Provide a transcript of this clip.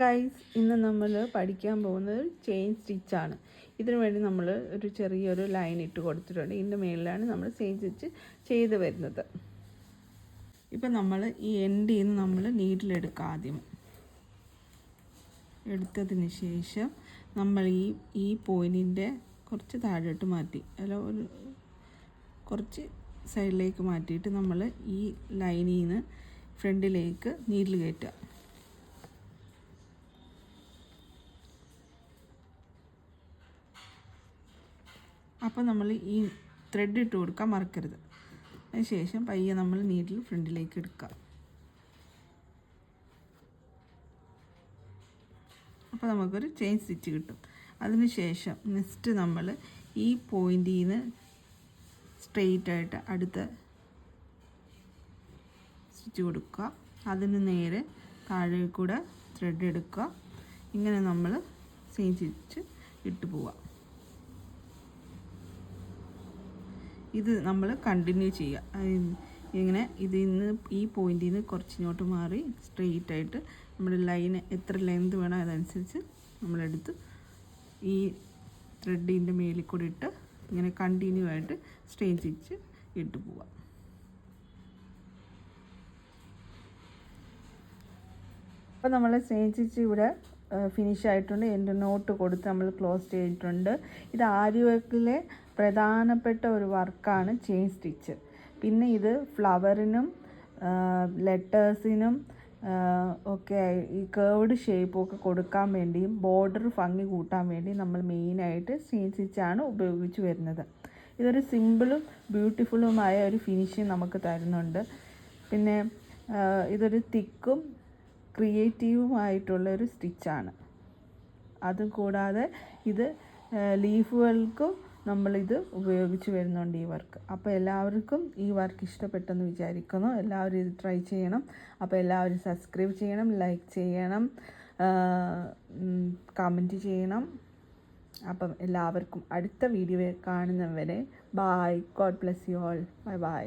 Guys, ഇന്ന് നമ്മൾ പഠിക്കാൻ പോകുന്നത് ചെയിൻ സ്റ്റിച്ചാണ്. ഇതിനു വേണ്ടി നമ്മൾ ഒരു ചെറിയൊരു ലൈൻ ഇട്ട് കൊടുത്തിട്ടുണ്ട്. ഇതിൻ്റെ മേളിലാണ് നമ്മൾ ചെയിൻ സ്റ്റിച്ച് ചെയ്ത് വരുന്നത്. ഇപ്പം നമ്മൾ ഈ എൻഡിൽ നിന്ന് നമ്മൾ നീഡിലെടുക്കുക. ആദ്യം എടുത്തതിന് ശേഷം നമ്മൾ ഈ പോയിൻറ്റിൻ്റെ കുറച്ച് താഴോട്ട് മാറ്റി, അല്ല ഒരു കുറച്ച് സൈഡിലേക്ക് മാറ്റിയിട്ട് നമ്മൾ ഈ ലൈനിൽ നിന്ന് ഫ്രണ്ടിലേക്ക് നീഡിൽ കയറ്റുക. അപ്പോൾ നമ്മൾ ഈ ത്രെഡ് ഇട്ട് കൊടുക്കാൻ മറക്കരുത്. അതിന് ശേഷം പയ്യെ നമ്മൾ നീഡിൽ ഫ്രണ്ടിലേക്ക് എടുക്കുക. അപ്പോൾ നമുക്കൊരു ചെയിൻ സ്റ്റിച്ച് കിട്ടും. അതിന് ശേഷം നെക്സ്റ്റ് നമ്മൾ ഈ പോയിൻറ്റിൽ നിന്ന് സ്ട്രെയിറ്റ് ആയിട്ട് അടുത്ത സ്റ്റിച്ച് കൊടുക്കുക. അതിന് നേരെ താഴെ കൂടെ ത്രെഡ് എടുക്കുക. ഇങ്ങനെ നമ്മൾ ചെയിൻ സ്റ്റിച്ച് ഇട്ട് പോവുക. ഇത് നമ്മൾ കണ്ടിന്യൂ ചെയ്യുക. ഇങ്ങനെ ഇതിൽ നിന്ന് ഈ പോയിൻറ്റിൽ നിന്ന് കുറച്ചിങ്ങോട്ട് മാറി സ്ട്രെയിറ്റ് ആയിട്ട് നമ്മുടെ ലൈന് എത്ര ലെങ്ത് വേണം അതനുസരിച്ച് നമ്മളെടുത്ത് ഈ ത്രെഡിൻ്റെ മേലിൽ കൂടി ഇട്ട് ഇങ്ങനെ കണ്ടിന്യൂ ആയിട്ട് സ്ട്രെയിൻ സ്റ്റിച്ച് ഇട്ട് പോവാം. അപ്പോൾ നമ്മൾ സ്ട്രെയിൻ സ്റ്റിച്ച് ഇവിടെ ഫിനിഷ് ആയിട്ടുണ്ട്. എൻ്റെ നോട്ട് കൊടുത്ത് നമ്മൾ ക്ലോസ് ചെയ്തിട്ടുണ്ട്. ഇത് ആരി വർക്കിലെ പ്രധാനപ്പെട്ട ഒരു വർക്കാണ് ചെയിൻ സ്റ്റിച്ച്. പിന്നെ ഇത് ഫ്ലവറിനും ലെറ്റേഴ്സിനും ഒക്കെ ഈ കേർവ്ഡ് ഷേപ്പൊക്കെ കൊടുക്കാൻ വേണ്ടിയും ബോർഡർ ഭംഗി കൂട്ടാൻ വേണ്ടി നമ്മൾ മെയിനായിട്ട് ചെയിൻ സ്റ്റിച്ചാണ് ഉപയോഗിച്ച് വരുന്നത്. ഇതൊരു സിമ്പിളും ബ്യൂട്ടിഫുള്ളുമായ ഒരു ഫിനിഷിങ് നമുക്ക് തരുന്നുണ്ട്. പിന്നെ ഇതൊരു തിക്കും ക്രിയേറ്റീവുമായിട്ടുള്ളൊരു സ്റ്റിച്ചാണ്. അതും കൂടാതെ ഇത് ലീഫുകൾക്കും നമ്മളിത് ഉപയോഗിച്ച് വരുന്നുണ്ട് ഈ വർക്ക്. അപ്പോൾ എല്ലാവർക്കും ഈ വർക്ക് ഇഷ്ടപ്പെട്ടെന്ന് വിചാരിക്കുന്നു. എല്ലാവരും ഇത് ട്രൈ ചെയ്യണം. അപ്പോൾ എല്ലാവരും സബ്സ്ക്രൈബ് ചെയ്യണം, ലൈക്ക് ചെയ്യണം, കമൻറ്റ് ചെയ്യണം. അപ്പം എല്ലാവർക്കും അടുത്ത വീഡിയോ കാണുന്നവരെ bye. God bless you all. Bye by.